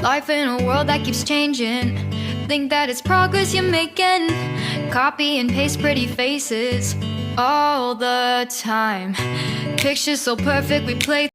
Life in a world that keeps changing. Think that it's progress you're making. Copy and paste pretty faces all the time. Pictures so perfect we play.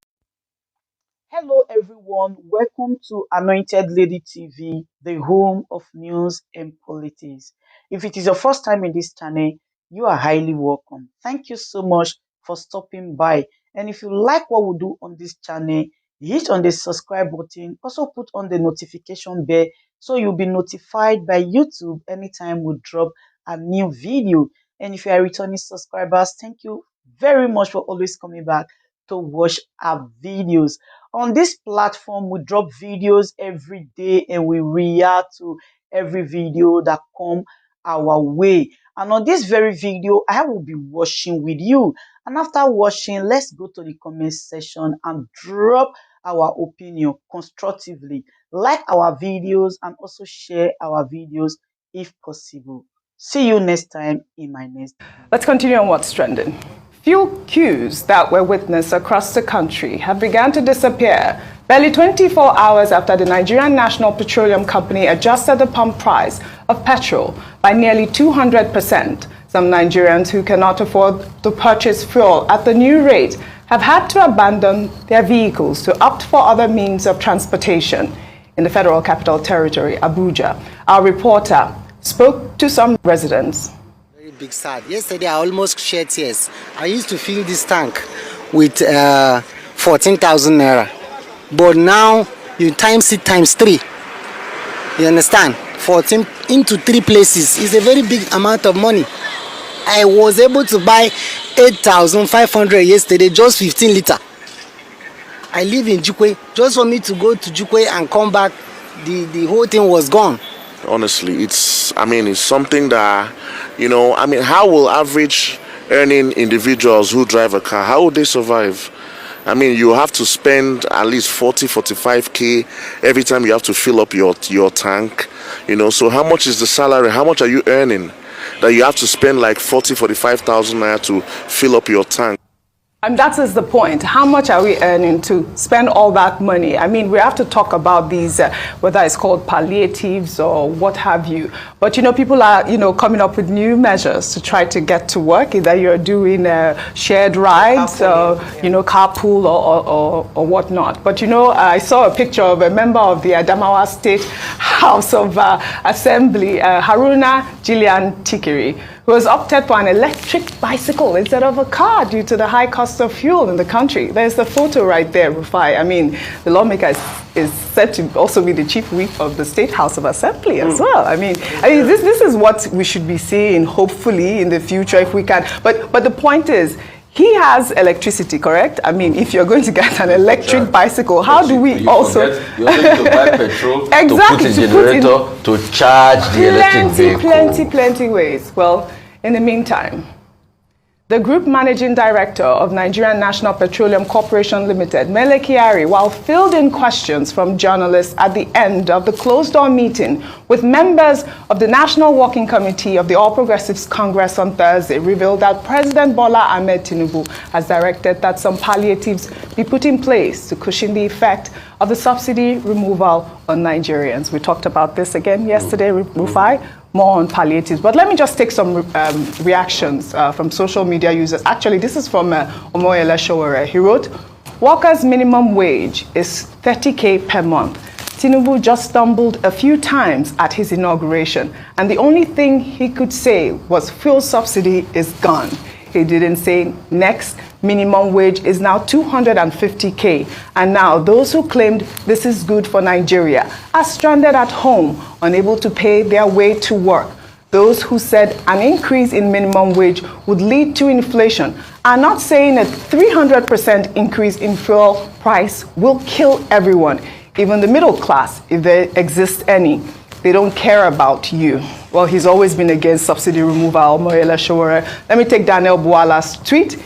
Hello everyone, welcome to Anointed Lady TV, the home of news and politics. If it is your first time in this channel, you are highly welcome. Thank you so much for stopping by. And if you like what we do on this channel, hit on the subscribe button, also put on the notification bell so you'll be notified by YouTube anytime we drop a new video. And if you are returning subscribers, thank you very much for always coming back to watch our videos. On this platform, we drop videos every day and we react to every video that come our way. And on this very video, I will be watching with you. And after watching, let's go to the comment section and drop our opinion constructively. Like our videos and also share our videos if possible. See you next time in my next video. Let's continue on what's trending. Fuel queues that were witnessed across the country have begun to disappear barely 24 hours after the Nigerian National Petroleum Company adjusted the pump price of petrol by nearly 200%. Some Nigerians who cannot afford to purchase fuel at the new rate have had to abandon their vehicles to opt for other means of transportation. In the Federal Capital Territory, Abuja, our reporter spoke to some residents. Big sad. Yesterday I almost shed tears. I used to fill this tank with 14,000 naira, but now you times it times 3. You understand? 14 into 3 places is a very big amount of money. I was able to buy 8,500 yesterday, just 15 liter. I live in Jukwe. Just for me to go to Jukwe and come back, the whole thing was gone. Honestly, it's something that, how will average earning individuals who drive a car, how will they survive? You have to spend at least 40-45K every time you have to fill up your tank, so how much is the salary? How much are you earning that you have to spend like 45,000 naira to fill up your tank? And that is the point. How much are we earning to spend all that money? We have to talk about these, whether it's called palliatives or what have you. But, people are, coming up with new measures to try to get to work. Either you're doing shared rides, carpool or whatnot. But, I saw a picture of a member of the Adamawa State House of Assembly, Haruna Jillian Tikiri, who has opted for an electric bicycle instead of a car due to the high cost of fuel in the country. There's the photo right there, Rufai. The lawmaker is said to also be the chief whip of the State House of Assembly as well. This is what we should be seeing, hopefully, in the future if we can. But the point is, he has electricity, correct? if you're going to get an electric bicycle, how do we also... You also need to buy petrol exactly, to put in generator to charge the electric vehicle. Plenty ways. Well, in the meantime, the Group Managing Director of Nigerian National Petroleum Corporation Limited, Mele Kyari, while fielding questions from journalists at the end of the closed-door meeting with members of the National Working Committee of the All Progressives Congress on Thursday, revealed that President Bola Ahmed Tinubu has directed that some palliatives be put in place to cushion the effect of the subsidy removal on Nigerians. We talked about this again yesterday, Rufai. More on palliatives. But let me just take some reactions from social media users. Actually, this is from Omoyele Showore. He wrote, "Workers' minimum wage is 30K per month. Tinubu just stumbled a few times at his inauguration, and the only thing he could say was fuel subsidy is gone. He didn't say next minimum wage is now 250K. And now those who claimed this is good for Nigeria are stranded at home, unable to pay their way to work. Those who said an increase in minimum wage would lead to inflation are not saying a 300% increase in fuel price will kill everyone, even the middle class, if there exists any. They don't care about you." Well, he's always been against subsidy removal, Moyela Showore. Let me take Daniel Buala's tweet.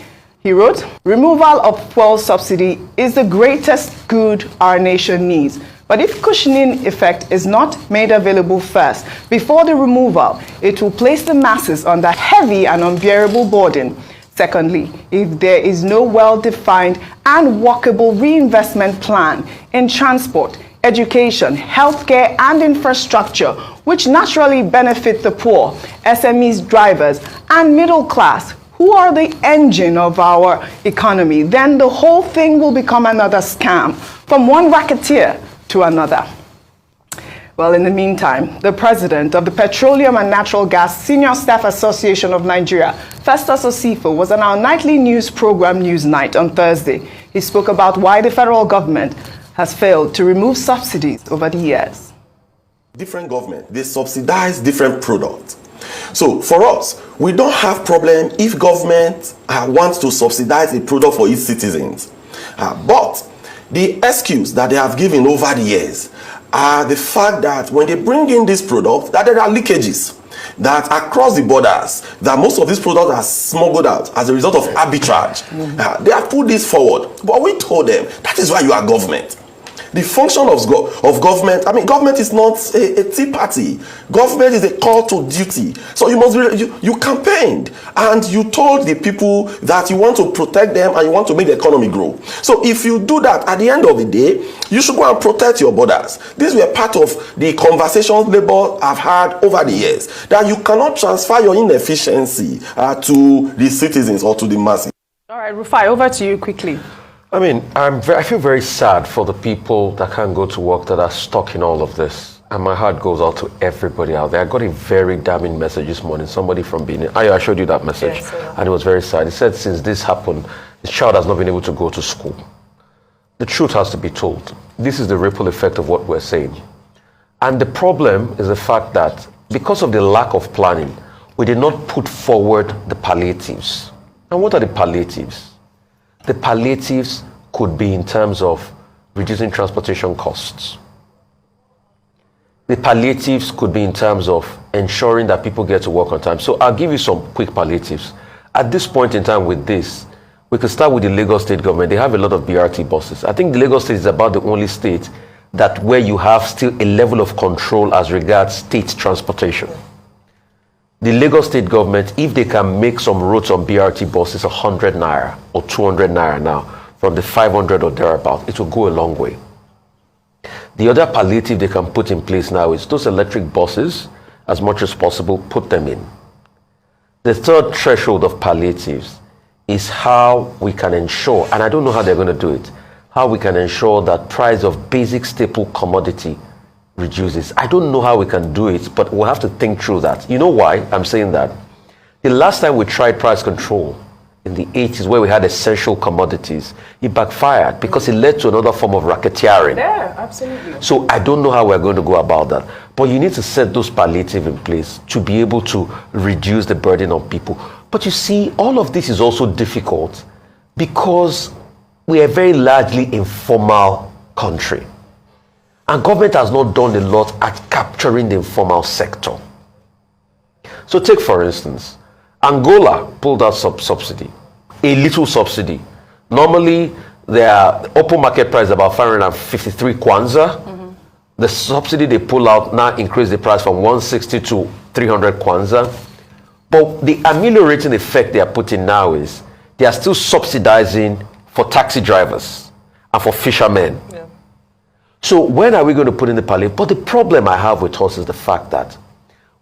He wrote, "Removal of fuel subsidy is the greatest good our nation needs. But if cushioning effect is not made available first, before the removal, it will place the masses under heavy and unbearable burden. Secondly, if there is no well-defined and workable reinvestment plan in transport, education, healthcare, and infrastructure, which naturally benefit the poor, SMEs, drivers, and middle class, who are the engine of our economy, then the whole thing will become another scam, from one racketeer to another. Well, in the meantime, the president of the Petroleum and Natural Gas Senior Staff Association of Nigeria, Festus Osifo, was on our nightly news program Newsnight on Thursday. He spoke about why the federal government has failed to remove subsidies over the years. Different government, they subsidize different products. So for us, we don't have problem if government wants to subsidize a product for its citizens. But the excuse that they have given over the years are the fact that when they bring in this product, that there are leakages, that across the borders, that most of these products are smuggled out as a result of arbitrage. They have put this forward, but we told them that is why you are government. The function of government, I mean, government is not a tea party. Government is a call to duty. So you must be, you campaigned and you told the people that you want to protect them and you want to make the economy grow. So if you do that, at the end of the day, you should go and protect your borders. These were part of the conversations Labour have had over the years, that you cannot transfer your inefficiency to the citizens or to the masses. All right, Rufai, over to you quickly. I mean, I feel very sad for the people that can't go to work, that are stuck in all of this. And my heart goes out to everybody out there. I got a very damning message this morning. Somebody from Benin, I showed you that message. Yes, and it was very sad. He said since this happened, his child has not been able to go to school. The truth has to be told. This is the ripple effect of what we're saying. And the problem is the fact that because of the lack of planning, we did not put forward the palliatives. And what are the palliatives? The palliatives could be in terms of reducing transportation costs. The palliatives could be in terms of ensuring that people get to work on time. So I'll give you some quick palliatives. At this point in time with this, we could start with the Lagos state government. They have a lot of BRT buses. I think the Lagos state is about the only state that where you have still a level of control as regards state transportation. The Lagos state government, if they can make some routes on BRT buses 100 naira or 200 naira now, from the 500 or thereabout, it will go a long way. The other palliative they can put in place now is those electric buses, as much as possible, put them in. The third threshold of palliatives is how we can ensure, and I don't know how they're going to do it, how we can ensure that price of basic staple commodity reduces. I don't know how we can do it, but we'll have to think through that. You know why I'm saying that? The last time we tried price control in the 80s, where we had essential commodities, it backfired because it led to another form of racketeering. Yeah, absolutely. So I don't know how we're going to go about that. But you need to set those palliative in place to be able to reduce the burden on people. But you see, all of this is also difficult because we are a very largely informal country. And government has not done a lot at capturing the informal sector. So take, for instance, Angola pulled out subsidy, a little subsidy. Normally, their open market price is about 553 kwanza. Mm-hmm. The subsidy they pull out now increased the price from 160 to 300 kwanza. But the ameliorating effect they are putting now is they are still subsidizing for taxi drivers and for fishermen. Yeah. So when are we going to put in the palliative? But the problem I have with us is the fact that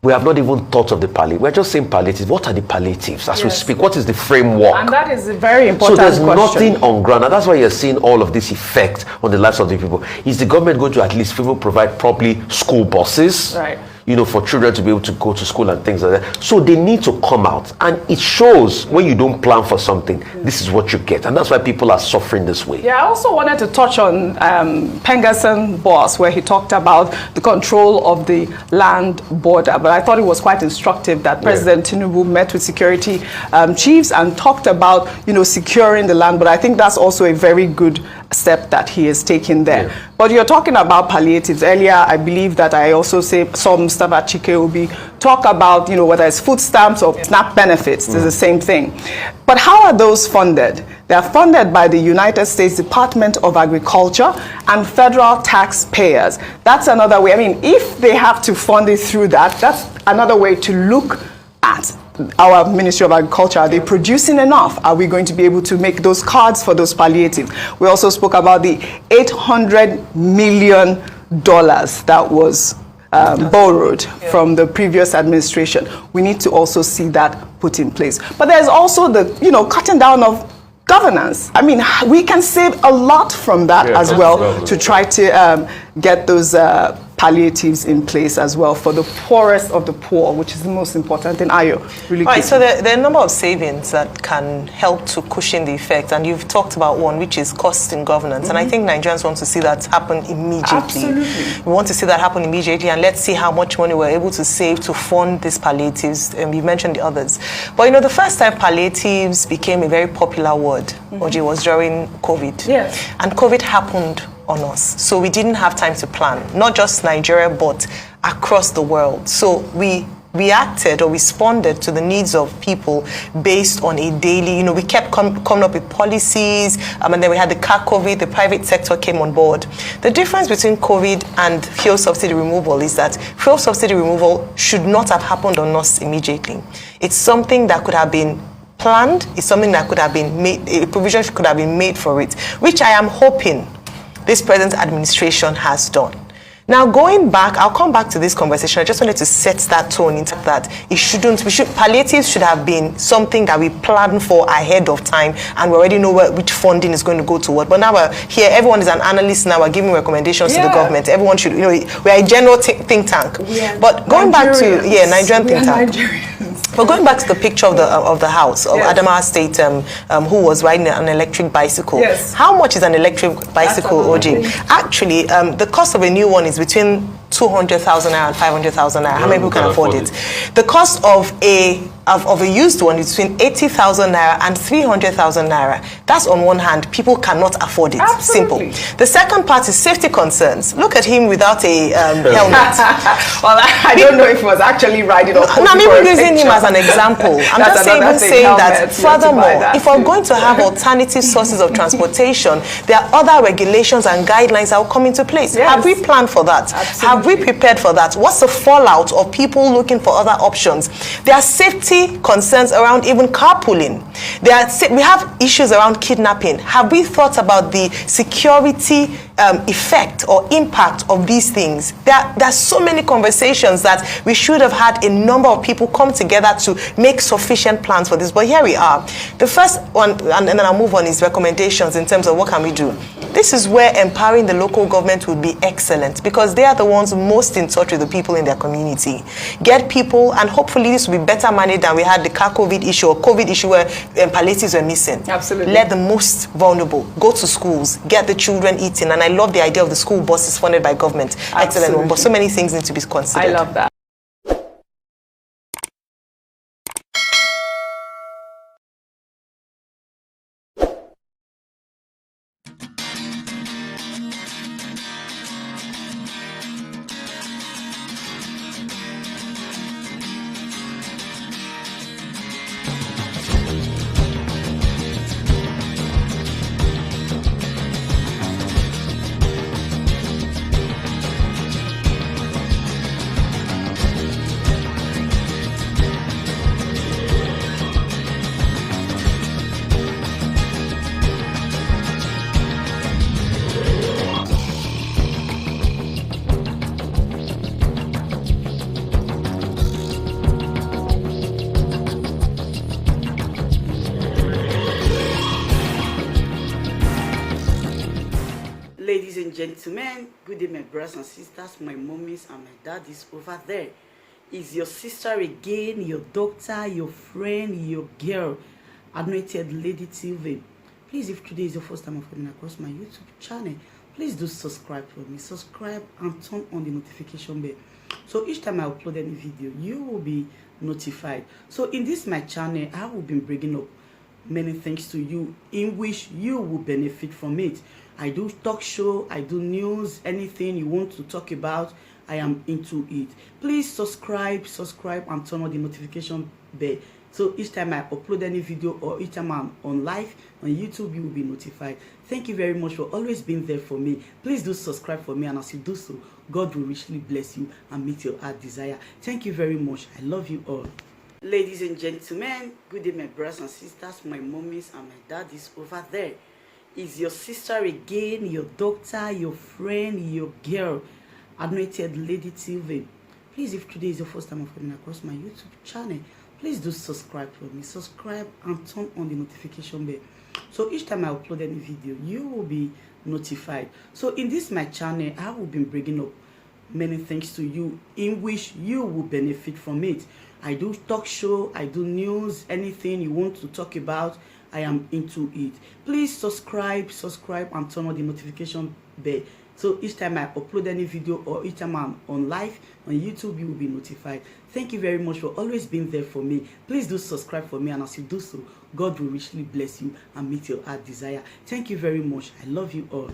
we have not even thought of the palliative. We're just saying palliatives. What are the palliatives as we speak? What is the framework? And that is a very important question. So there's nothing on ground. And that's why you're seeing all of this effect on the lives of the people. Is the government going to at least provide probably school buses? Right. You know, for children to be able to go to school and things like that. So they need to come out. And it shows when you don't plan for something, this is what you get. And that's why people are suffering this way. Yeah, I also wanted to touch on Pengasson boss, where he talked about the control of the land border. But I thought it was quite instructive that President Tinubu met with security chiefs and talked about, you know, securing the land. But I think that's also a very good step that he has taken there. Yeah. But you're talking about palliatives. Earlier, I believe that I also saw Mr. Chike Obi talk about, you know, whether it's food stamps or SNAP benefits, it's the same thing. But how are those funded? They are funded by the United States Department of Agriculture and federal taxpayers. That's another way. I mean, if they have to fund it through that, that's another way to look at our Ministry of Agriculture, are they producing enough? Are we going to be able to make those cards for those palliative? We also spoke about the $800 million that was borrowed from the previous administration. We need to also see that put in place. But there's also the, cutting down of governance. I mean, we can save a lot from that as well to try to get those palliatives in place as well for the poorest of the poor, which is the most important thing. Ayo, really right, quickly. so there are a number of savings that can help to cushion the effect, and you've talked about one, which is cost in governance, and I think Nigerians want to see that happen immediately. Absolutely. We want to see that happen immediately, and let's see how much money we're able to save to fund these palliatives, and you mentioned the others. But the first time palliatives became a very popular word, Oji, was during COVID. Yes. And COVID happened on us. So we didn't have time to plan, not just Nigeria, but across the world. So we reacted or responded to the needs of people based on a daily, we kept coming up with policies, and then we had the car COVID, the private sector came on board. The difference between COVID and fuel subsidy removal is that fuel subsidy removal should not have happened on us immediately. It's something that could have been planned, it's something that could have been made, a provision could have been made for it, which I am hoping this present administration has done. Now, going back, I'll come back to this conversation. I just wanted to set that tone into that palliatives should have been something that we plan for ahead of time, and we already know which funding is going to go to what. But now we're here, everyone is an analyst now, we're giving recommendations to the government. Everyone should, we're a general think tank. But going back to, Nigerian think tank. But going back to the picture of the house of Adamawa State, who was riding an electric bicycle. Yes. How much is an electric bicycle, OJ? Actually, the cost of a new one is between 200,000 naira and 500,000 naira. How many people can afford it? The cost of a used one is between 80,000 naira and 300,000 naira. That's on one hand, people cannot afford it. Absolutely. Simple. The second part is safety concerns. Look at him without a helmet. Well, I don't know if he was actually riding or No, I'm even using him as an example. I'm just saying that, furthermore, if we're going to have alternative sources of transportation, there are other regulations and guidelines that will come into place. Yes. Have we planned for that? Absolutely. Have we prepared for that? What's the fallout of people looking for other options? There are safety concerns around even carpooling. We have issues around kidnapping. Have we thought about the security effect or impact of these things? There are so many conversations that we should have had a number of people come together to make sufficient plans for this. But here we are. The first one, and then I'll move on, is recommendations in terms of what can we do. This is where empowering the local government would be excellent, because they are the ones most in touch with the people in their community. Get people, and hopefully this will be better managed than we had the car COVID issue or COVID issue where palliatives were missing. Absolutely. Let the most vulnerable go to schools, get the children eating, and I love the idea of the school buses funded by government. Absolutely. Excellent one, but so many things need to be considered. I love that. Ladies and gentlemen, good day, my brothers and sisters, my mommies and my daddies over there. Is your sister again, your doctor, your friend, your girl, Anointed Lady TV. Please, if today is your first time of coming across my YouTube channel, please do subscribe for me. Subscribe and turn on the notification bell. So each time I upload any video, you will be notified. So in this my channel, I will be bringing up many things to you in which you will benefit from it. I do talk show, I do news, anything you want to talk about, I am into it. Please subscribe and turn on the notification bell. So each time I upload any video or each time I'm on live on YouTube, you will be notified. Thank you very much for always being there for me. Please do subscribe for me, and as you do so, God will richly bless you and meet your heart desire. Thank you very much. I love you all. Ladies and gentlemen, good day, my brothers and sisters, my mummies and my daddies over there. Is your sister again, your doctor, your friend, your girl, Anointed Lady TV. Please, if today is your first time of coming across my YouTube channel, please do subscribe for me. Subscribe and turn on the notification bell. So each time I upload any video, you will be notified. So in this my channel, I will be bringing up many things to you in which you will benefit from it. I do talk show, I do news, anything you want to talk about, I am into it. Please subscribe and turn on the notification bell. So each time I upload any video or each time I'm on live on YouTube, you will be notified. Thank you very much for always being there for me. Please do subscribe for me, and as you do so, God will richly bless you and meet your heart desire. Thank you very much. I love you all.